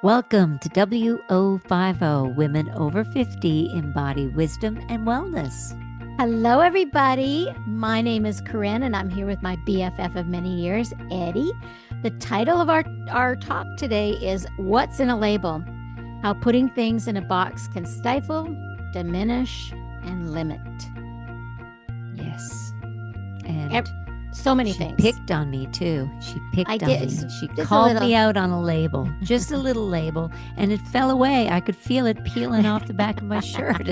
Welcome to WO50 Women Over 50 Embody Wisdom and Wellness. Hello, everybody. My name is Corinne, and I'm here with my BFF of many years, Eddie. The title of our talk today is What's in a Label? How Putting Things in a Box Can Stifle, Diminish, and Limit. Yes. And so many she things. picked on me too. She picked on me. She Just called me out on a label, just a little label, and it fell away. I could feel it peeling off the back of my shirt.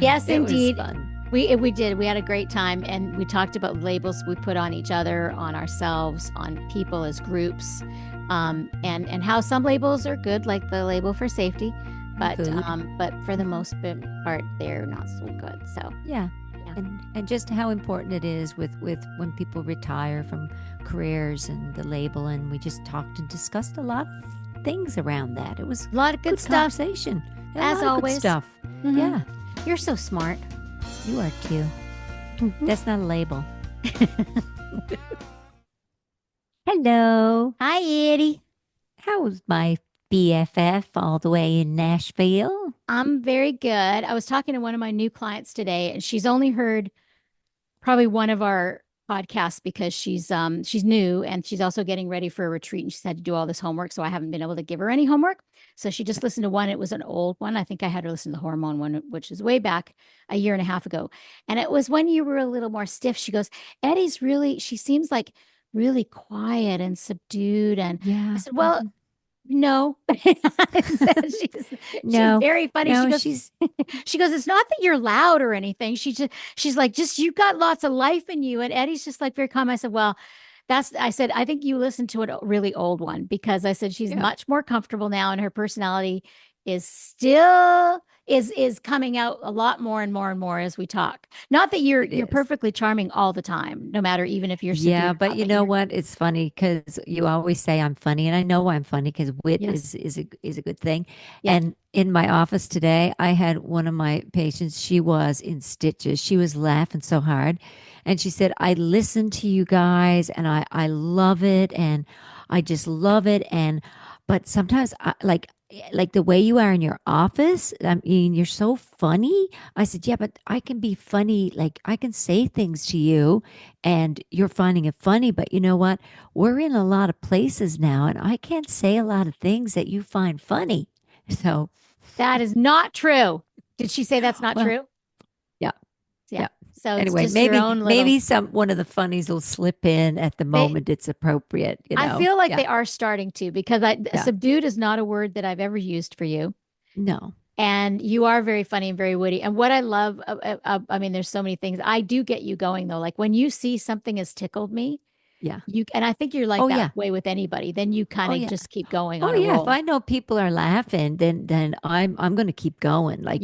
Yes, it indeed. Was fun. We did. We had a great time, and we talked about labels we put on each other, on ourselves, on people as groups, and how some labels are good, like the label for safety, but for the most part, they're not so good. So yeah. And just how important it is with when people retire from careers and the label, and we just talked and discussed a lot of things around that. It was a lot of good stuff. Conversation. As always. Good stuff. Mm-hmm. Yeah. You're so smart. You are too. Mm-hmm. That's not a label. Hello. Hi, Eddie. How's my BFF all the way in Nashville? I'm very good. I was talking to one of my new clients today, and she's only heard probably one of our podcasts because she's new, and she's also getting ready for a retreat, and she's had to do all this homework, so I haven't been able to give her any homework. So she just listened to one. It was an old one. I think I had her listen to the hormone one, which is way back a year and a half ago. And it was when you were a little more stiff. She goes, she seems like really quiet and subdued. And I said, well, no. she's very funny. No, she goes, it's not that you're loud or anything. She's like, just, you've got lots of life in you. And Eddie's just like very calm. I said, well, I said, I think you listened to a really old one, because I said, she's much more comfortable now, and her personality is still is coming out a lot more and more and more as we talk. Not that you're perfectly charming all the time, no matter, even if you're yeah, but you know what? It's funny because you always say I'm funny, and I know I'm funny because wit is a good thing. Yeah. And in my office today, I had one of my patients. She was in stitches. She was laughing so hard, and she said, "I listen to you guys, and I love it, and I just love it, and but sometimes like the way you are in your office, I mean, you're so funny." I said, yeah, but I can be funny. Like I can say things to you and you're finding it funny. But you know what? We're in a lot of places now, and I can't say a lot of things that you find funny. So that is not true. Did she say that's not true? Yeah. Yeah. So anyway, it's just maybe one of the funnies will slip in at the moment it's appropriate. You know? I feel like they are starting to, because subdued is not a word that I've ever used for you. No. And you are very funny and very witty. And what I love, I mean, there's so many things. I do get you going though. Like when you see something has tickled me, and I think you're like that way with anybody, then you kind of just keep going on a roll. If I know people are laughing, then I'm going to keep going. Like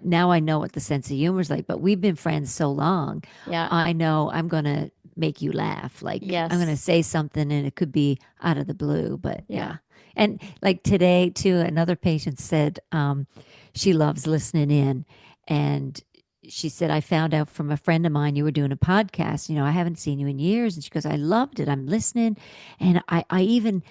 now I know what the sense of humor is like, but we've been friends so long. Yeah. I know I'm going to make you laugh. Like I'm going to say something and it could be out of the blue, but yeah. And like today too, another patient said she loves listening in, and she said, I found out from a friend of mine you were doing a podcast. You know, I haven't seen you in years. And she goes, I loved it. I'm listening. And I even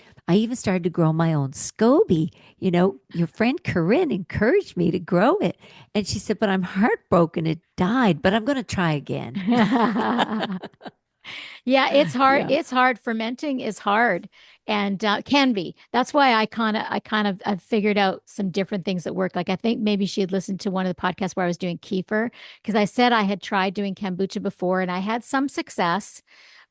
started to grow my own SCOBY. You know, your friend Corinne encouraged me to grow it. And she said, but I'm heartbroken. It died, but I'm going to try again. Yeah, it's hard. Yeah. It's hard. Fermenting is hard, and can be. That's why I've figured out some different things that work. Like I think maybe she had listened to one of the podcasts where I was doing kefir, because I said I had tried doing kombucha before and I had some success,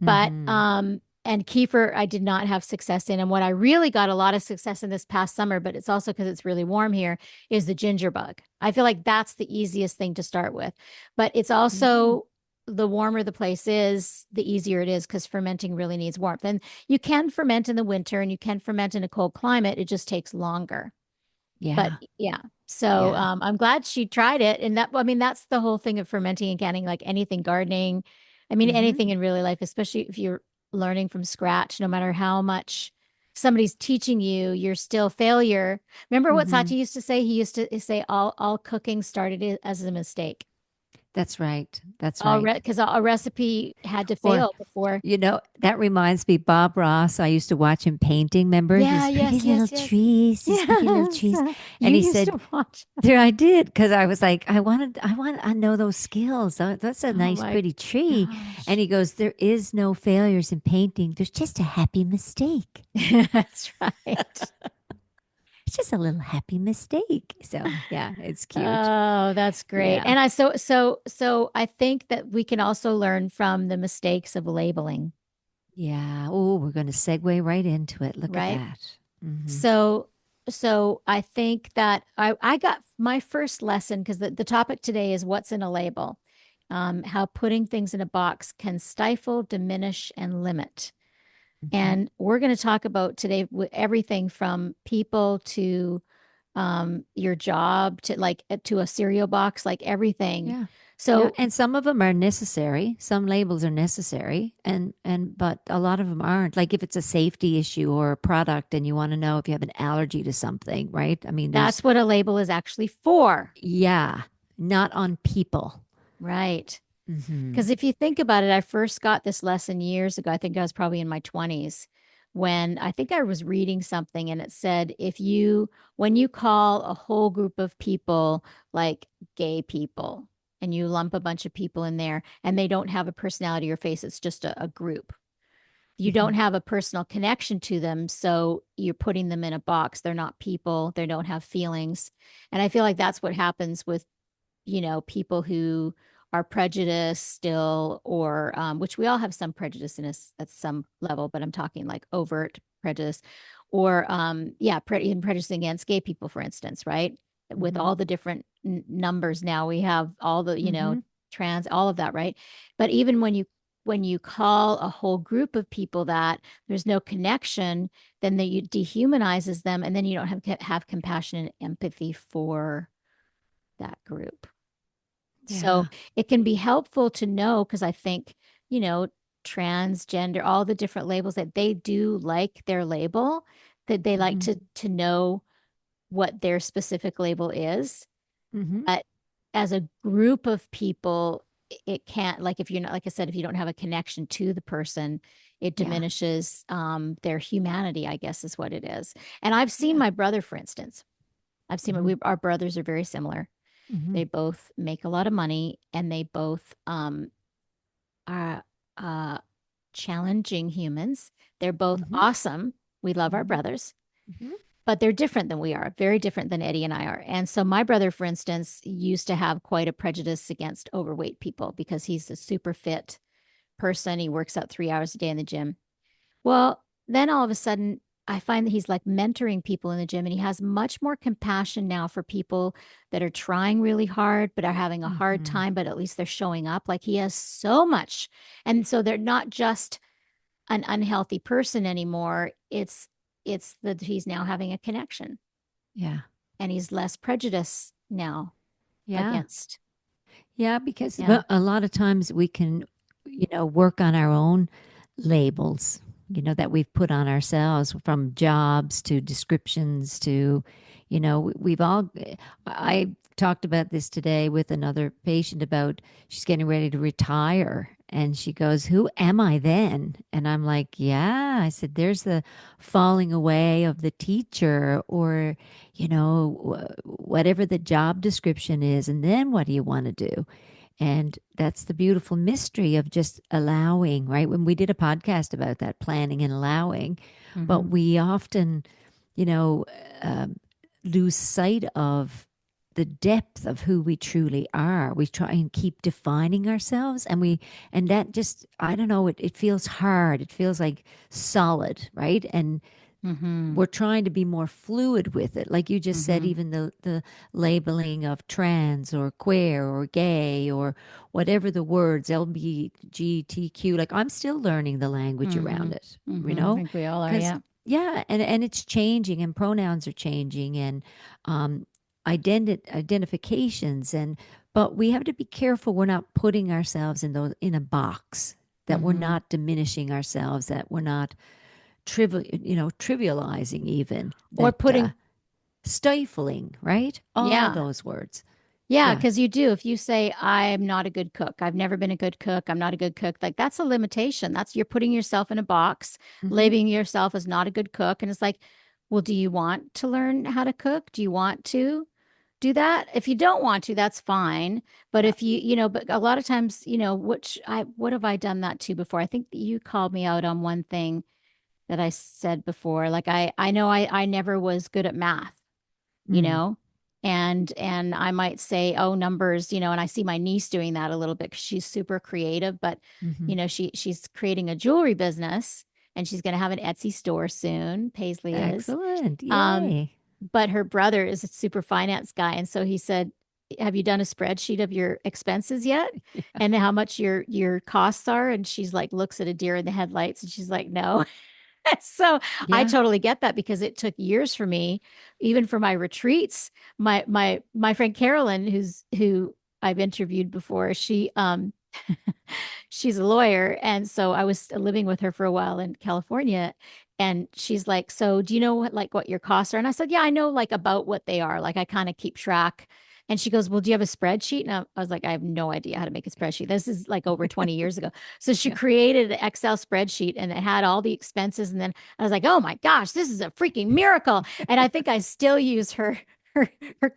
but and kefir I did not have success in. And what I really got a lot of success in this past summer, but it's also because it's really warm here, is the ginger bug. I feel like that's the easiest thing to start with, but it's also the warmer the place is, the easier it is, because fermenting really needs warmth. And you can ferment in the winter and you can ferment in a cold climate. It just takes longer. Yeah. But so I'm glad she tried it. And that's the whole thing of fermenting and canning, like anything, gardening. I mean, anything in really life, especially if you're learning from scratch, no matter how much somebody's teaching you, you're still failure. Remember what Sachi used to say? He used to say all cooking started as a mistake. That's right. That's right. Because a recipe had to Or, fail before. that reminds me, Bob Ross, I used to watch him painting. Remember Yeah, these pretty yes, little yes, yes. trees, these pretty little Yes. trees. You And he used said, to watch. there I did, because I was like, I know those skills. That's a Oh nice, my pretty tree. And gosh. he goes, there is no failures in painting. There's just a happy mistake. That's right. It's just a little happy mistake. So yeah, it's cute. Oh, that's great. Yeah. And so I think that we can also learn from the mistakes of labeling, Yeah. Oh, we're going to segue right into it. Look at right? that. Hmm. So so I think that I got my first lesson because the topic today is what's in a label. How putting things in a box can stifle, diminish, and limit. Hmm. And we're going to talk about today everything from people to your job to like to a cereal box, like everything. Yeah. Yeah, So and some of them are necessary. Some labels are necessary, and but a lot of them aren't. Like if it's a safety issue or a product, and you want to know if you have an allergy to something, right? I mean, there's that's what a label is actually for, yeah, not on people. right? Hmm. Because if you think about it, I first got this lesson years ago. I think I was probably in my 20s when I think I was reading something and it said, when you call a whole group of people like gay people and you lump a bunch of people in there and they don't have a personality or face, it's just a group. You Hmm. don't have a personal connection to them. So you're putting them in a box. They're not people, they don't have feelings. And I feel like that's what happens with people who are prejudiced still, or which we all have some prejudice in us at some level, but I'm talking like overt prejudice, or yeah, even prejudice against gay people, for instance, right? With Hmm. all the different numbers now, we have all the Hmm. trans, all of that, right? But even when you call a whole group of people that there's no connection, then that you dehumanizes them, and then you don't have compassion and empathy for that group. So Yeah. it can be helpful to know because I think, you know, transgender, all the different labels that they do like their label, that they like Hmm. to know what their specific label is. Hmm. But as a group of people, it can't, like if you're not, like I said, if you don't have a connection to the person, it Yeah. diminishes their humanity, I guess is what it is. And I've seen Yeah. my brother, for instance. I've seen Hmm. our brothers are very similar. Hmm. They both make a lot of money and they both are challenging humans. They're both Hmm. awesome. We love our Hmm. brothers, Hmm. but they're different than we are, very different than Eddie and I are. And so, my brother, for instance, used to have quite a prejudice against overweight people because he's a super fit person. He works out 3 hours a day in the gym. Well, then all of a sudden, I find that he's like mentoring people in the gym and he has much more compassion now for people that are trying really hard but are having a hard Hmm. time, but at least they're showing up. Like he has so much. And so they're not just an unhealthy person anymore. It's that he's now having a connection Yeah. and he's less prejudiced now Yeah. against. Yeah, because Yeah. a lot of times we can, work on our own labels, that we've put on ourselves from jobs to descriptions to, we've all, I talked about this today with another patient about she's getting ready to retire. And she goes, who am I then? And I'm like, yeah, I said, there's the falling away of the teacher or, whatever the job description is. And then what do you want to do? And that's the beautiful mystery of just allowing, right? When we did a podcast about that, planning and allowing, but Mm-hmm. we often, you know, um, lose sight of the depth of who we truly are. We try and keep defining ourselves, and that just, I don't know, it feels hard. It feels like solid, right? And Mm-hmm. we're trying to be more fluid with it, like you just said, Mm-hmm. even the labeling of trans or queer or gay or whatever the words, LBGTQ, like I'm still learning the language Mm-hmm. around it, Mm-hmm. I think we all are, because yeah. yeah, and it's changing, and pronouns are changing, and um identifications, and but we have to be careful we're not putting ourselves in those in a box, that we're Mm-hmm. not diminishing ourselves, that we're not trivializing, even Or that putting, stifling, right? All yeah. those words. Yeah, Yeah. because you do. If you say, I'm not a good cook, I've never been a good cook, I'm not a good cook, like that's a limitation. That's you're putting yourself in a box, Hmm. labeling yourself as not a good cook. And it's like, well, do you want to learn how to cook? Do you want to do that? If you don't want to, that's fine. But Yeah. if but a lot of times, what have I done that to before? I think that you called me out on one thing that I said before. Like I know I never was good at math, you Mm. know and I might say, oh, numbers, and I see my niece doing that a little bit because she's super creative, but Hmm. she's creating a jewelry business, and she's going to have an Etsy store soon. Paisley is. Excellent. um Yay. but her brother is a super finance guy, and so he said, have you done a spreadsheet of your expenses yet, and how much your costs are? And she's like, looks at a deer in the headlights, and she's like, no. So I Yeah. totally get that, because it took years for me, even for my retreats. My friend Carolyn, who I've interviewed before, she's a lawyer, and so I was living with her for a while in California, and she's like, "So, do you know what your costs are?" And I said, "Yeah, I know like about what they are. Like I kind of keep track." And she goes, "Well, do you have a spreadsheet?" And I was like, "I have no idea how to make a spreadsheet. This is like over 20 years ago." So she Yeah. created an Excel spreadsheet, and it had all the expenses. And then I was like, "Oh my gosh, this is a freaking miracle!" And I think I still use her her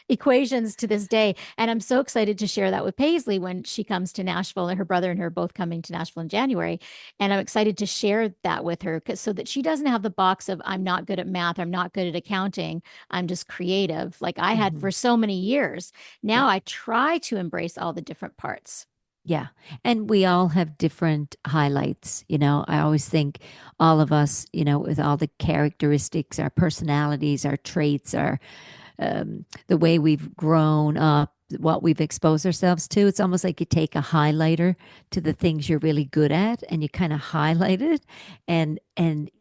equations to this day. And I'm so excited to share that with Paisley when she comes to Nashville, and her brother and her are both coming to Nashville in January. And I'm excited to share that with her, so that she doesn't have the box of, I'm not good at math, I'm not good at accounting, I'm just creative, like I had Hmm. for so many years. Yeah. Now I try to embrace all the different parts. Yeah. And we all have different highlights. I always think all of us, with all the characteristics, our personalities, our traits, the way we've grown up, what we've exposed ourselves to. It's almost like you take a highlighter to the things you're really good at and you kind of highlight it. And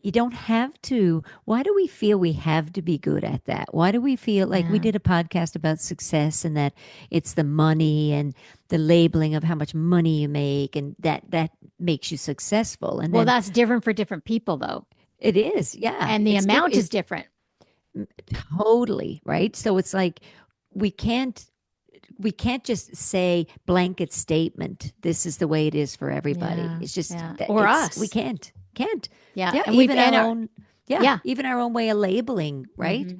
you don't have to. Why do we feel we have to be good at that? Why do we feel like we Yeah. did a podcast about success and that it's the money and the labeling of how much money you make and that makes you successful. And Well, then that's different for different people, though. it is, yeah, And the it's amount different. is different. Totally, right? So it's like we can't we can't just say blanket statement, this is the way it is for everybody. Yeah. It's just Yeah. that Or it's we us. can't. Yeah. Yeah, And we've, even and our our, own, yeah, yeah. even our own way of labeling, right? Hmm.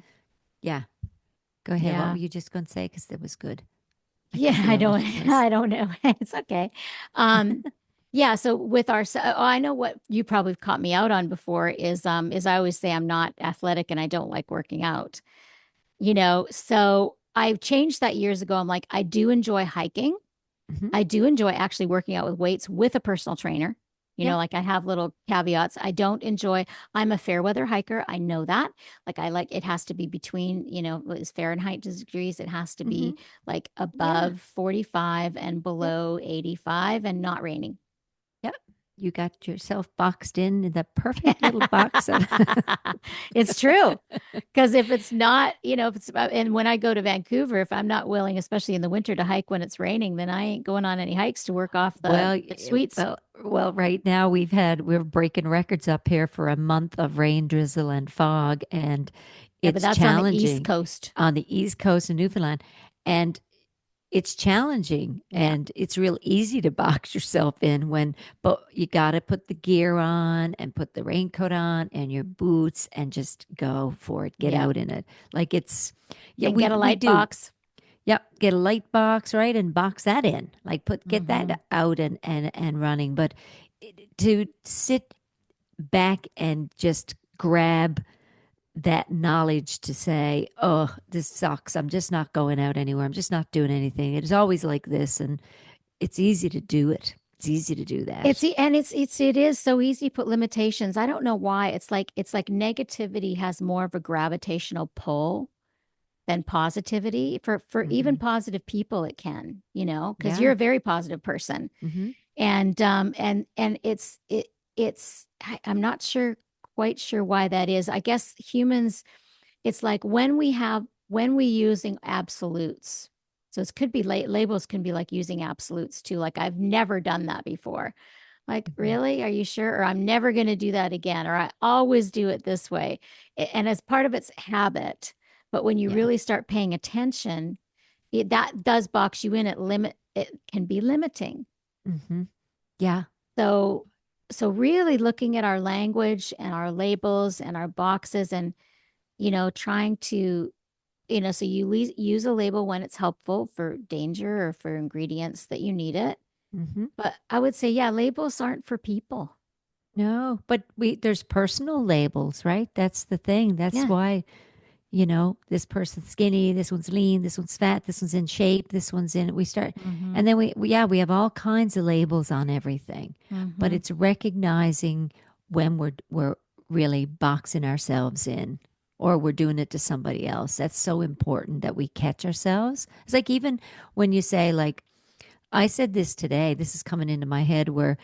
Yeah. Go ahead. What were Yeah. you just going to say? Because that was good. I Yeah, could I feel don't it. It was I don't know. It's okay. Um yeah, so with our I know what you probably caught me out on before is I always say I'm not athletic and I don't like working out. So I've changed that years ago. I'm like, I do enjoy hiking. mhm. I do enjoy actually working out with weights with a personal trainer. Yeah. Like I have little caveats. I don't enjoy, I'm a fair weather hiker. I know that. Like I like it has to be between, is Fahrenheit degrees. It has to Hmm. be like Yeah. above 45 and Yep. below 85 and not raining. Yep. You got yourself boxed in the perfect little box of It's true. Because if it's not, if it's about, and when I go to Vancouver, if I'm not willing, especially in the winter, to hike when it's raining, then I ain't going on any hikes to work off the, Well, the sweets. right now we're breaking records up here for a month of rain, drizzle, and fog, and Yeah, but it's that's on the East challenging Coast. on the East Coast of Newfoundland, and it's challenging, Yeah. and it's real easy to box yourself in but you got to put the gear on and put the raincoat on and your boots and just go for it. Get Yep. out in it. Like yeah, And we get a we light do. box. Yep, get a light box, right, and box that in. Like get Hmm. that out and running. But to sit back and just grab that knowledge to say, "Oh, this sucks. I'm just not going out anywhere. I'm just not doing anything." It is always like this, and it's easy to do it. It's easy to do that. It is so easy to put limitations. I don't know why. It's like negativity has more of a gravitational pull than positivity. For even Hmm. positive people, it can, because you're Yeah. a very positive person. Hmm. And I'm not quite sure why that is. I guess humans, it's like when we using absolutes. So it could be labels can be like using absolutes too. Like I've never done that before. Like, Hmm. really? Are you sure? Or I'm never going to do that again. Or I always do it this way. And as part of its habit. But when you Yeah. really start paying attention, that does box you in. It can be limiting. Mm-hmm. Yeah. So, so really looking at our language and our labels and our boxes and, trying to, so you use a label when it's helpful for danger or for ingredients that you need it. Mm-hmm. But I would say, yeah, labels aren't for people. No, but there's personal labels, right? That's the thing. That's Yeah. why, this person's skinny, this one's lean, this one's fat, this one's in shape, this one's in, we start, Mm-hmm. and then yeah, we have all kinds of labels on everything, but Mm-hmm. it's recognizing when we're really boxing ourselves in or we're doing it to somebody else. That's so important that we catch ourselves. It's like, even when you say, like, I said this today, this is coming into my head, where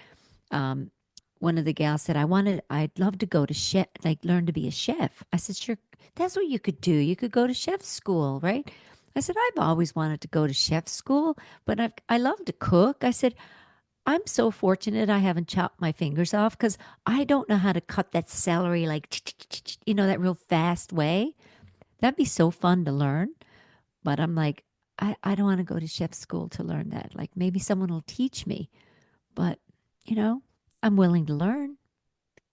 um, one of the gals said, I'd love to go to chef, like learn to be a chef. I said, sure, that's what you could do. You could go to chef school, right? I said, I've always wanted to go to chef school, but I love to cook. I said, I'm so fortunate I haven't chopped my fingers off because I don't know how to cut that celery, like, that real fast way. That'd be so fun to learn. But I'm like, I don't want to go to chef school to learn that. Like, maybe someone will teach me, but, you know, I'm willing to learn.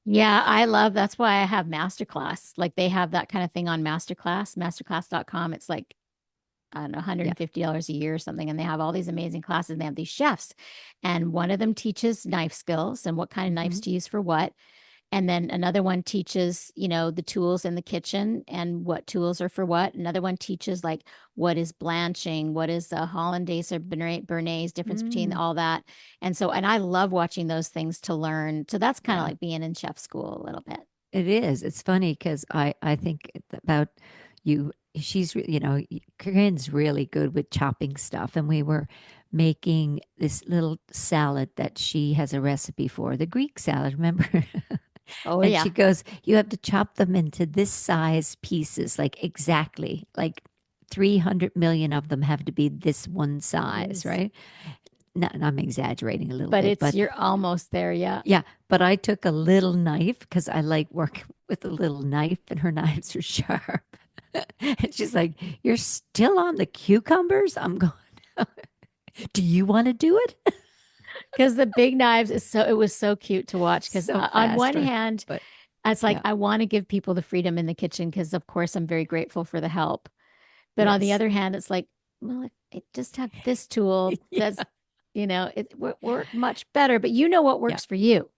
Yeah, I love that's why I have Masterclass. Like they have that kind of thing on masterclass.com. It's like, I don't know, Yeah. $150 a year or something. And they have all these amazing classes. And they have these chefs. And one of them teaches knife skills and what kind of knives Hmm. to use for what. And then another one teaches, the tools in the kitchen and what tools are for what. Another one teaches like what is blanching, what is a hollandaise or béarnaise, difference between Mm, all that. And so, and I love watching those things to learn. So that's kind of yeah, like being in chef school a little bit. it is. It's funny because I think about you. Corinne's really good with chopping stuff, and we were making this little salad that she has a recipe for, the Greek salad, remember? Oh, And she yeah. goes, you have to chop them into this size pieces, like exactly, like 300 million of them have to be this one size, Yes. right? No, I'm exaggerating a little But bit, but you're almost there. Yeah. yeah, but I took a little knife because I like working with a little knife, and her knives are sharp. And she's like, "You're still on the cucumbers?" I'm going, "Do you want to do it?" Because the big knives it was so cute to watch. Because So on one faster. hand, But it's like yeah, I want to give people the freedom in the kitchen because, of course, I'm very grateful for the help. But on the yes. other hand, it's like, well, if I just have this tool, Yeah, it work much better. But you know what yeah. works for you.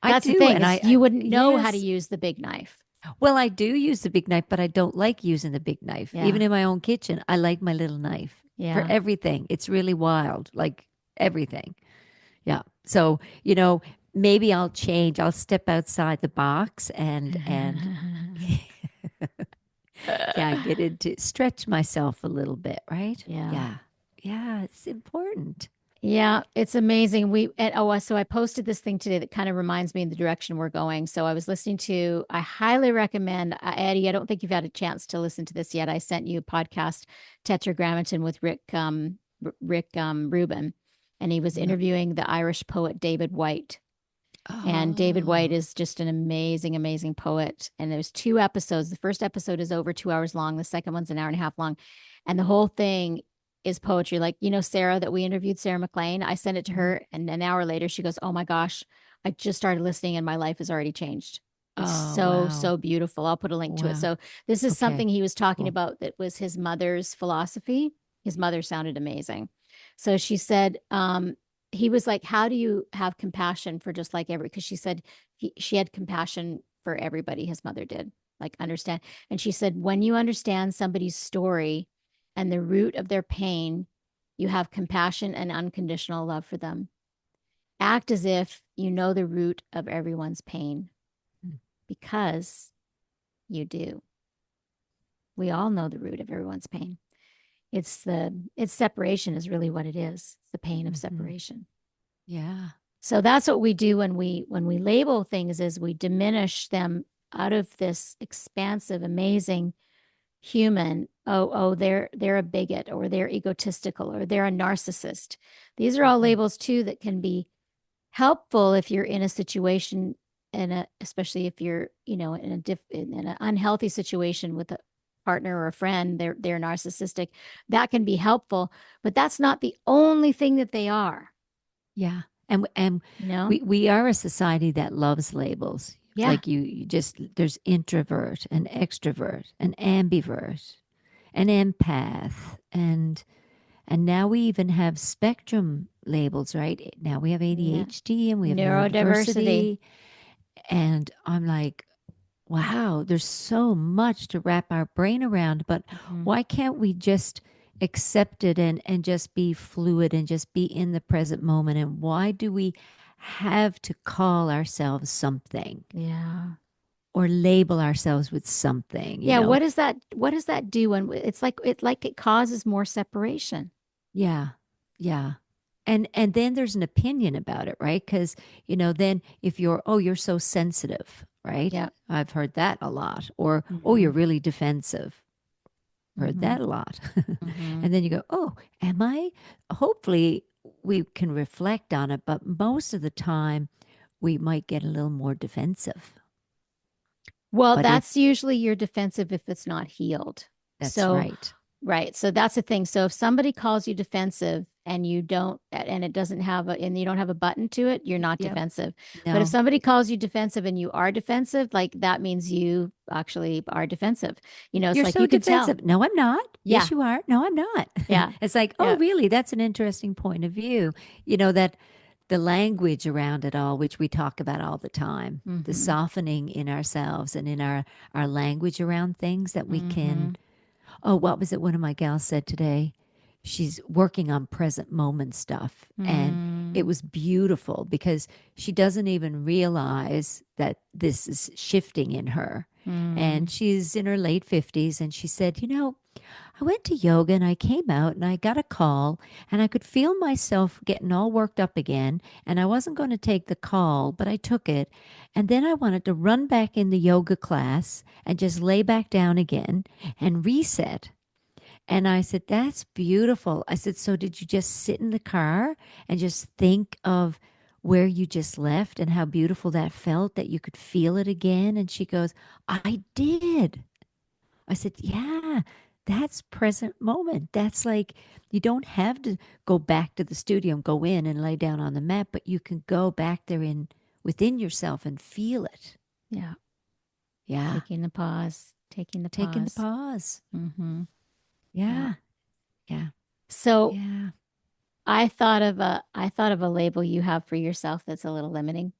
I That's the do. thing And is you wouldn't know how to yes. use the big knife. Well, I do use the big knife, but I don't like using the big knife. Even Yeah. in my own kitchen, I like my little knife for Yeah. everything. It's really wild, like everything. Yeah. So, maybe I'll change. I'll step outside the box and yeah, get into stretch myself a little bit, right? Yeah. Yeah. Yeah, it's important. Yeah, it's amazing. So I posted this thing today that kind of reminds me of the direction we're going. So I highly recommend, Eddie, I don't think you've had a chance to listen to this yet. I sent you a podcast, Tetragrammeton with Rick Rubin, and he was No. interviewing the Irish poet David Whyte. And David Whyte Oh. is just an amazing, amazing poet. And there's two episodes. The first episode is over 2 hours long. The second one's an hour and a half long. And the whole thing is poetry. Like, Sarah that we interviewed, Sarah McLean, I sent it to Mhm. her. And an hour later, she goes, "Oh my gosh, I just started listening and my life has already changed." It's Oh, so, wow. so beautiful. I'll put a link to it. Wow. So this is Okay. something he was talking Cool. about that was his mother's philosophy. His mother sounded amazing. So she said, he was like, "How do you have compassion for just like every?" Because she said she had compassion for everybody. His mother did, like understand. And she said, when you understand somebody's story and the root of their pain, you have compassion and unconditional love for them. Act as if you know the root of everyone's pain Mm. because you do. We all know the root of everyone's pain. It's separation is really what it is. It's the pain of Mhm. separation. Yeah. So that's what we do when we label things is we diminish them out of this expansive, amazing human. Oh, they're a bigot or they're egotistical or they're a narcissist. These are all Mhm. labels too that can be helpful if you're in a situation especially if you're, in an unhealthy situation with partner or a friend, they're narcissistic. That can be helpful, but that's not the only thing that they are, Yeah. And you know? we are a society that loves labels. Yeah. Like you just there's introvert and extrovert and ambivert and empath and now we even have spectrum labels, right? Now we have Yeah. ADHD and we have Neurodiversity. neurodiversity. And I'm like, wow, there's so much to wrap our brain around, but Mhm. why can't we just accept it and just be fluid and just be in the present moment? And why do we have to call ourselves something Yeah. or label ourselves with something, you Yeah, know? what does that do when it causes more separation? Yeah. Yeah. And then there's an opinion about it, right? Because, then if you're so sensitive, right? Yeah. I've heard that a lot. Or, oh, Hmm. you're really defensive. Heard Hmm. that a lot. Hmm. And then you go, oh, am I? Hopefully we can reflect on it, but most of the time we might get a little more defensive. Well, But that's usually your defensive if it's not healed. that's So, right. right. So that's the thing. So if somebody calls you defensive and you don't, and it doesn't have and you don't have a button to it, you're not Yep. defensive. But if No, somebody calls you defensive and you are defensive, like that means you actually are defensive. It's you're like so you can tell. defensive. No, I'm not. Yeah. Yes, you are. No, I'm not. Yeah. It's like, oh, Yeah. really? That's an interesting point of view. That the language around it all, which we talk about all the time, the Hmm. softening in ourselves and in our language around things that we Hmm. can. Oh, what was it? One of my gals said today, she's working on present moment stuff. And it Mm. was beautiful because she doesn't even realize that this is shifting in her. And Mm. she's in her late 50s. And she said, I went to yoga and I came out and I got a call and I could feel myself getting all worked up again. And I wasn't going to take the call, but I took it. And then I wanted to run back in the yoga class and just lay back down again and reset. And I said, that's beautiful. I said, so did you just sit in the car and just think of where you just left and how beautiful that felt that you could feel it again? And she goes, I did. I said, yeah, that's present moment. That's like, you don't have to go back to the studio and go in and lay down on the mat, but you can go back there in within yourself and feel it. Yeah. Yeah. Taking the pause, taking the Taking the pause. pause. Hmm. Yeah. Yeah. Yeah. So Yeah. I thought of a label you have for yourself that's a little limiting.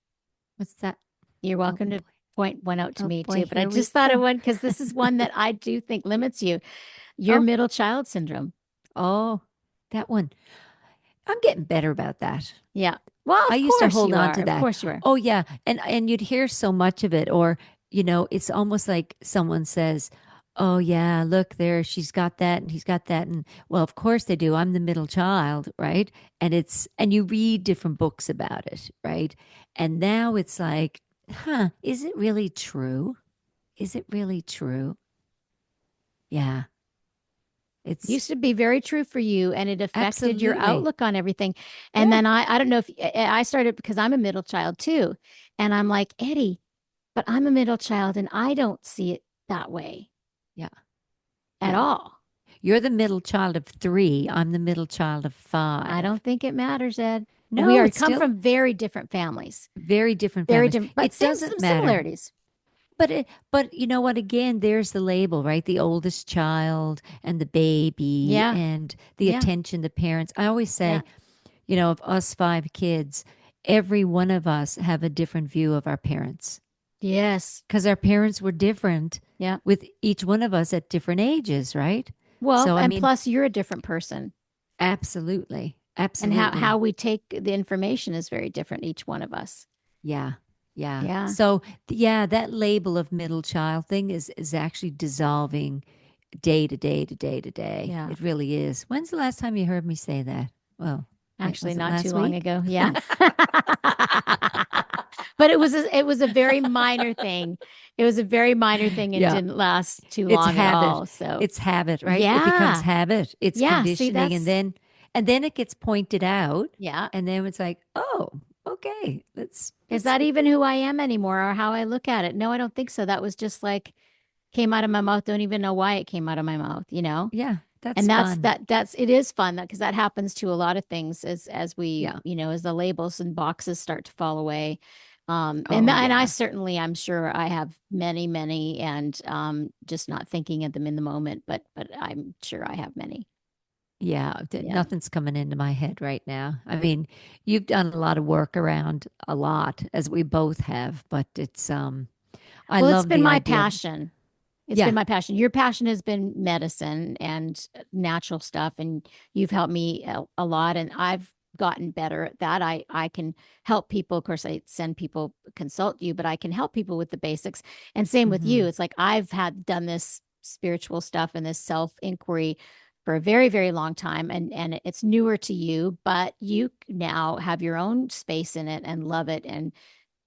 What's that? You're Oh welcome to boy. point one out to Oh me boy, too, but I here we just thought of go. one because this is one that I do think limits you. Your Oh, middle child syndrome. oh, that one. I'm getting better about that. Yeah. Well, I of used to course hold you on are. to Of that. course you are. Oh yeah, and you'd hear so much of it, or it's almost like someone says, "Oh yeah, look there, she's got that and he's got that," and well, of course they do. I'm the middle child, right? And you read different books about it, right? And now it's like, huh, is it really true? Is it really true? Yeah, it's Used to be very true for you and it affected your absolutely. outlook on everything. And Yeah, then I don't know if I started because I'm a middle child too. And I'm like, Eddie, but I'm a middle child and I don't see it that way yeah, at yeah. all. You're the middle child of three. I'm the middle child of I five. don't think it matters, Ed. We No, are it's come still from very different families, very different very families. different, but It some doesn't matter. similarities. But you know what? Again, there's the label, right? The oldest child and the baby Yeah, and the yeah, attention the parents. I always yeah. say, of us five kids, every one of us have a different view of our parents Yes. because our parents were different Yeah. with each one of us at different ages, right? Well, So, I and mean, plus you're a different person. absolutely, And how absolutely. we take the information is very different, each one of us. Yeah. Yeah. Yeah. So, yeah, that label of middle child thing is actually dissolving day to day to day to day. Yeah. It really is. When's the last time you heard me say that? Well, Actually, was it not too last long week? ago. Yeah. But it was a very minor thing. It was a very minor thing and Yeah. didn't last too It's long at habit. all. So, It's habit, right? It becomes yeah. habit. It's Yeah, see conditioning that's and then it gets pointed out yeah. and then it's like, "Oh, okay. Is Let's that even who I am anymore or how I look at it? No, I don't think so. That was just like came out of my mouth. Don't even know why it came out of my mouth, you know? Yeah, that's And fun. that's it is fun that because that happens to a lot of things as we, Yeah. you know, as the labels and boxes start to fall away. Oh, And I yeah. certainly, I'm sure I have many, and just not thinking of them in the moment, but I'm sure I have many. Yeah, Yeah. nothing's coming into my head right now. I mean, you've done a lot of work around a lot, as we both have, but I Well, it's love been the my idea of, passion. It's been yeah. my passion. Your passion has been medicine and natural stuff, and you've helped me a lot, and I've gotten better at that. I can help people. Of course, I send people consult you, but I can help people with the basics. And same with you. Hmm. It's like I've had done this spiritual stuff and this self inquiry for a very long time, and it's newer to you, but you now have your own space in it and love it and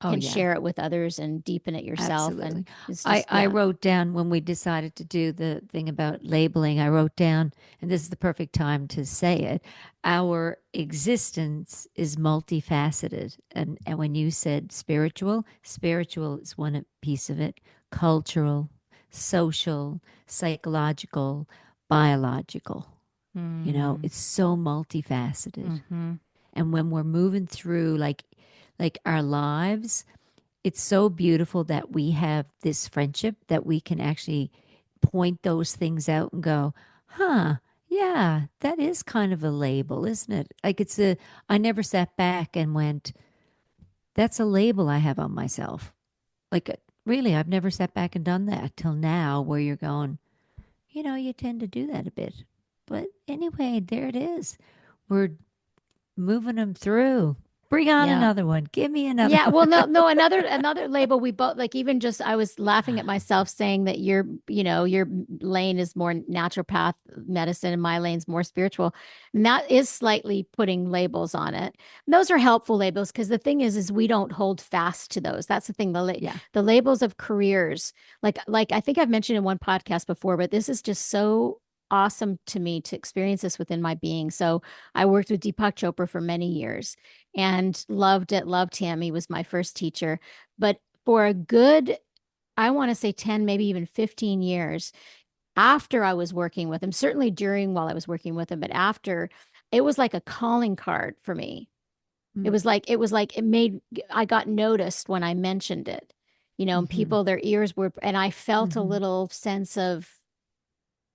Oh, can yeah. share it with others and deepen it yourself. Absolutely. And it's I, just, I yeah. wrote down when we decided to do the thing about labeling, I wrote down, and this is the perfect time to say it, our existence is multifaceted. And when you said spiritual, spiritual is one piece of it, cultural, social, psychological, biological. Mm, It's so multifaceted. hmm. And when we're moving through like our lives, it's so beautiful that we have this friendship that we can actually point those things out and go, huh, yeah, that is kind of a label, isn't it? Like I never sat back and went, that's a label I have on myself. Like, really, I've never sat back and done that till now, where you're going, you tend to do that a bit. But anyway, there it is. We're moving them through. Bring on Yeah. another one. Give me another Yeah, one. well, no, another label we both like. Even just, I was laughing at myself saying that your lane is more naturopath medicine and my lane's more spiritual. And that is slightly putting labels on it. And those are helpful labels because the thing is we don't hold fast to those. That's the thing. Yeah. The labels of careers, like I think I've mentioned in one podcast before, but this is just so awesome to me to experience this within my being. So I worked with Deepak Chopra for many years and loved it, loved him. He was my first teacher. But for a good, I want to say 10, maybe even 15 years after I was working with him, certainly during while I was working with him, but after, it was like a calling card for me. Mm-hmm. It made, I got noticed when I mentioned it, and Mm-hmm. people, their ears were, and I felt a little sense of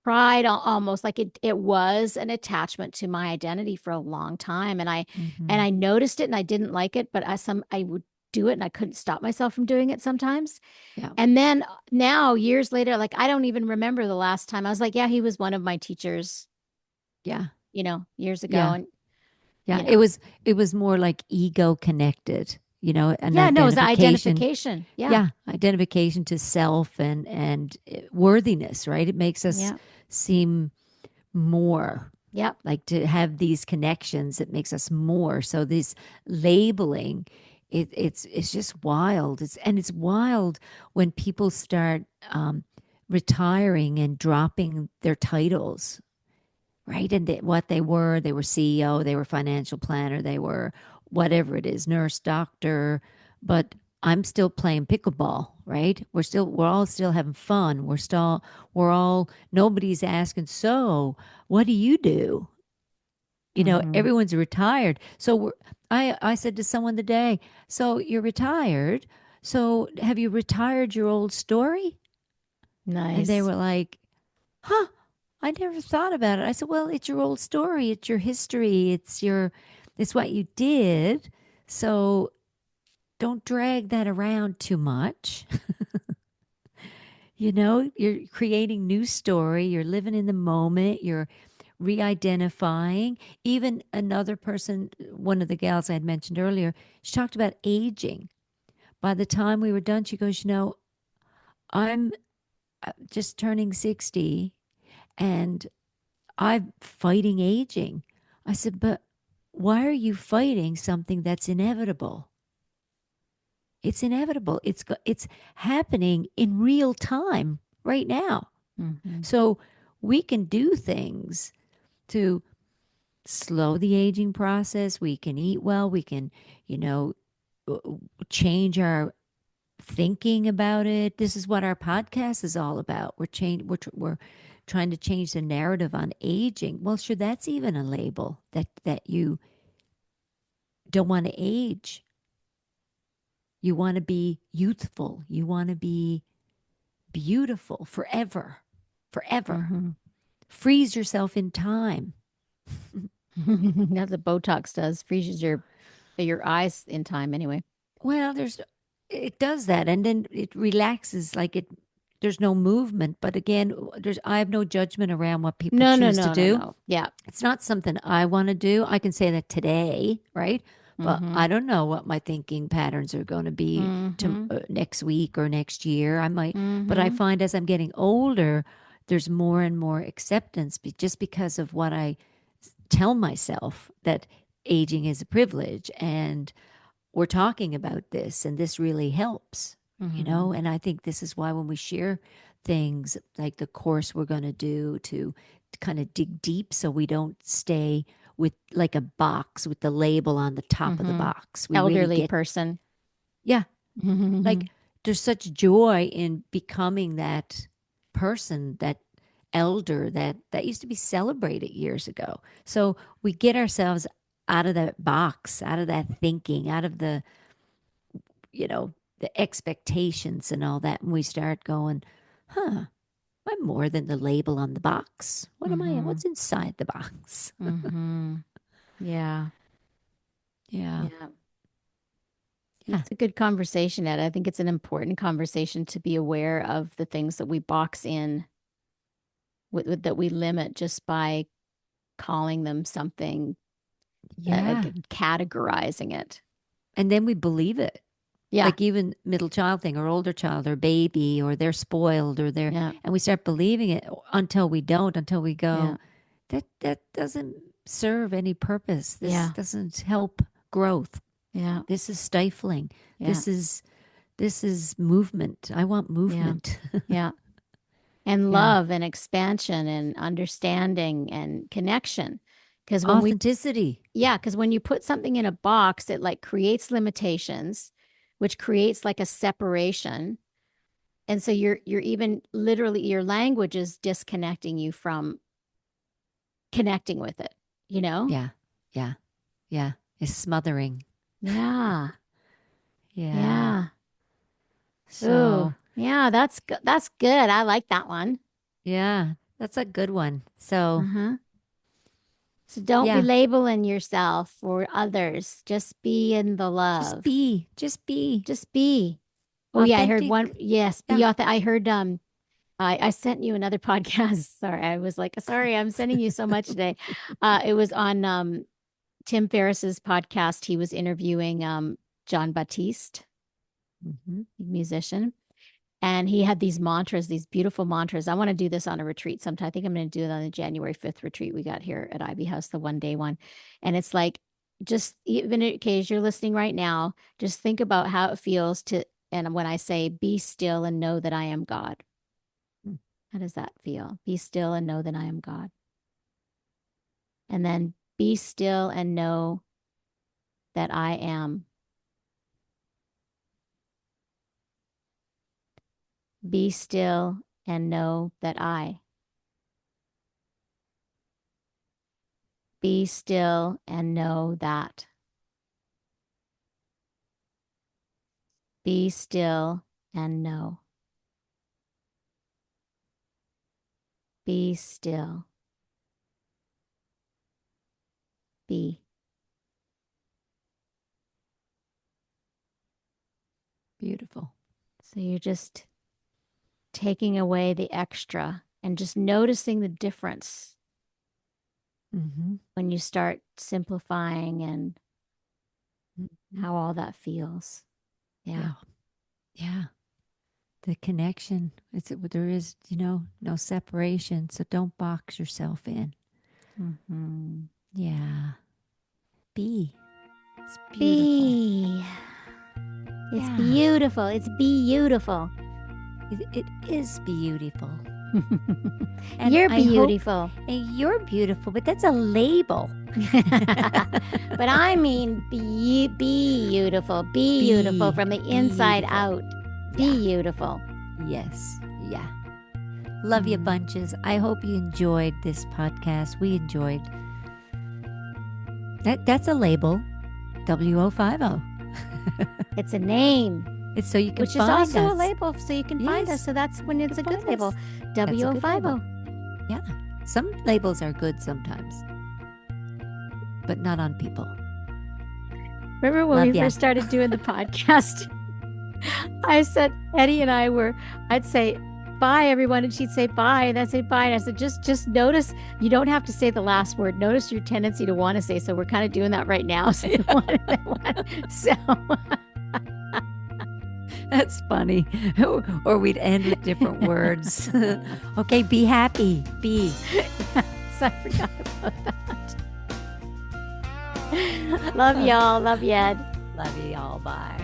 pride, almost like it was an attachment to my identity for a long time, and Mm-hmm. I noticed it and I didn't like it, but I would do it and I couldn't stop myself from doing it sometimes. Yeah. And then now years later, like I don't even remember the last time I was like, yeah, he was one of my teachers, Yeah. years ago. Yeah. And Yeah. you know It was more like ego connected, an yeah, no, it's identification. identification. Yeah. Yeah, identification to self and worthiness, right? It makes us Yeah. seem more Yep. like to have these connections. It makes us more. So this labeling, it's just wild. It's wild when people start retiring and dropping their titles, right? And what they were CEO, they were financial planner, they were whatever it is, nurse, doctor, but I'm still playing pickleball, right? We're all still having fun. Nobody's asking, so what do you do? Hmm. Everyone's retired. So I said to someone today, so you're retired. So have you retired your old story? And they Nice. were like, huh, I never thought about it. I said, well, it's your old story. It's your history. It's what you did. So don't drag that around too much. You're creating new story. You're living in the moment. You're re-identifying. Even another person, one of the gals I had mentioned earlier, she talked about aging. By the time we were done, she goes, I'm just turning 60 and I'm fighting aging. I said, but why are you fighting something that's inevitable? It's inevitable. It's happening in real time right now. Hmm. So we can do things to slow the aging process. We can eat well. We can, you know, change our thinking about it. This is what our podcast is all about. We're trying to change the narrative on aging. Well, sure, that's even a label that you don't want to age. You want to be youthful. You want to be beautiful forever. Forever. Mm-hmm. Freeze yourself in time. That's what Botox does. Freezes your eyes in time anyway. Well, it does that, and then it relaxes like it. There's no movement, but again, I have no judgment around what people No, no, choose to no, no, do. no. Yeah. It's not something I want to do. I can say that today, right? But Mm-hmm. I don't know what my thinking patterns are going to be Mm-hmm. next week or next year. I might, but I Mm-hmm. find as I'm getting older, there's more and more acceptance just because of what I tell myself that aging is a privilege and we're talking about this and this really helps, Mm-hmm. and I think this is why when we share things like the course we're going to do to kind of dig deep so we don't stay with like a box with the label on the top of the Mm-hmm. box. We really Elderly get, person. yeah, Mm-hmm. like there's such joy in becoming that person, that elder that used to be celebrated years ago. So we get ourselves out of that box, out of that thinking, out of you know, the expectations and all that. And we start going, huh, I'm more than the label on the box. What am I? Mm-hmm. What's inside the box? Mm-hmm. Yeah. Yeah. Yeah. Yeah. It's a good conversation, Ed. I think it's an important conversation to be aware of the things that we box in that we limit just by calling them something, like Yeah. categorizing it. And then we believe it. Yeah. Like even middle child thing or older child or baby or they're spoiled or Yeah. and we start believing it until we don't, until we Yeah. go, that doesn't serve any purpose. This Yeah. doesn't help growth. Yeah. This is stifling. Yeah. This is movement. I want Yeah. movement. Yeah. And Yeah. love and expansion and understanding and connection. Because Authenticity. because when you put something in a box, it like creates limitations, which creates like a separation. And so you're even literally your language is disconnecting you from connecting with it, you know? Yeah. Yeah. Yeah. It's smothering. Yeah. Yeah. Yeah. Ooh. So, Yeah, that's good. I like that one. yeah, that's a good one. So, Uh-huh. So don't be yeah, labeling yourself or others. Just be in the just love. be, just be Just be. Oh yeah, I heard one. authentic. Yes, be Yeah. authentic. I heard I sent you another podcast. Sorry, I was like, sorry, I'm sending you so much today. It was on Tim Ferriss's podcast. He was interviewing Jon Batiste, Hmm. musician. And he had these mantras, these beautiful mantras. I want to do this on a retreat sometime. I think I'm going to do it on the January 5th retreat we got here at Ivy House, the 1 day one. And it's like, just even in case you're listening right now, just think about how it feels to, and when I say, be still and know that I am God. How does that feel? Be still and know that I am God. And then be still and know that I am. Be still and know that I. Be still and know that. Be still and know. Be still. Be. Beautiful. So you're just taking away the extra and just noticing the difference Hmm. when you start simplifying and how all that feels. Yeah. Yeah. Yeah. The connection. There is, no separation. So don't box yourself in. Mm-hmm. Yeah. Be. It's beautiful. Be. It's Yeah. beautiful. It's beautiful. It is beautiful. And You're I hope beautiful. you're beautiful, but that's a label. But I mean, be beautiful. Be beautiful from the inside Beautiful. out. Beautiful. Yes. Yeah. Love you bunches. I hope you enjoyed this podcast. We enjoyed. That's a label. WO50. It's a name. It's so you can Which find is also us. a label, so you can find us. So that's when it's a good label. WO50. Yeah. Some labels are good sometimes, but not on people. Remember when we first started doing the podcast? I said, Eddie and I'd say, bye, everyone. And she'd say, bye. And I'd say, bye. And I said, just notice, you don't have to say the last word. Notice your tendency to want to say. So we're kind of doing that right now. So, That's funny. Or we'd end with different words. Okay, be happy. Be. So I forgot about that. Love y'all. Love you, Ed. Love you all. Bye.